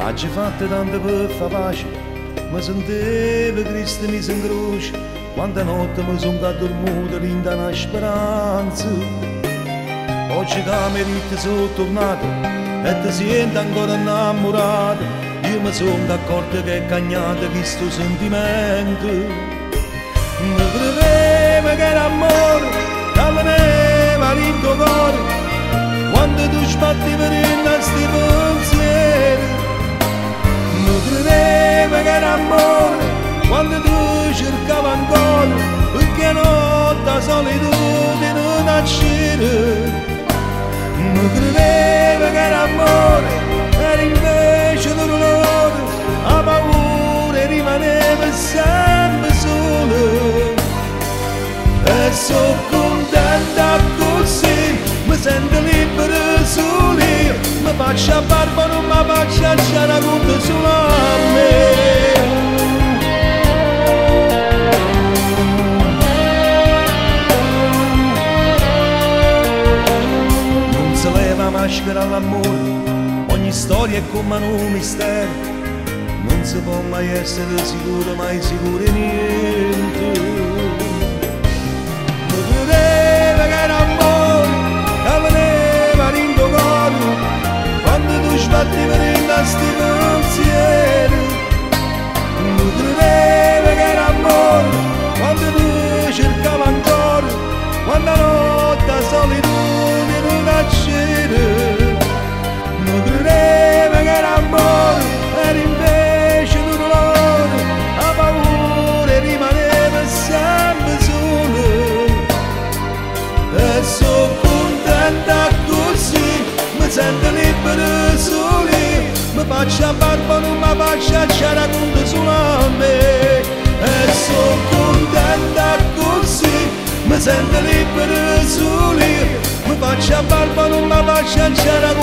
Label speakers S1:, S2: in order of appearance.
S1: Oggi fatte tante per fa pace, mi sentivo Cristo mi si incrocia, quanta notte mi sono addormuto in una speranza. Oggi che mi rite sono tornato e ti sento ancora innamorato, io mi sono accorto che è cagnato questo sentimento. Mi credevo che era amore, che veneva in tuo cuore, quando tu sbattivi in questi pensieri. Mi credevo che era amore, quando tu cercavi ancora, perché notte solitudine non accire. Mi credevo che era amore, era invece dolore, la paura rimaneva sempre solo. E sono contenta così, mi sento libero solo io, mi faccio a barba, non mi faccio a ci racconto solo a me. Non si leva maschera all'amore, ogni storia è come un mistero, non si può mai essere sicuro, mai sicuro di niente. Sbattivo in questi pensieri, mi credevo che era amore, quando tu cercavi ancora, quando la notte solitudine non accede. Mi credevo che era amore, era invece un dolore, la paura rimaneva sempre solo. E sono contenta così, mi sento libero solo io, mi faccio a barba, non mi faccio a ci racconto solo a me. E sono contenta così, mi sento libero solo io, mi faccio a barba, non mi faccio a ci racconto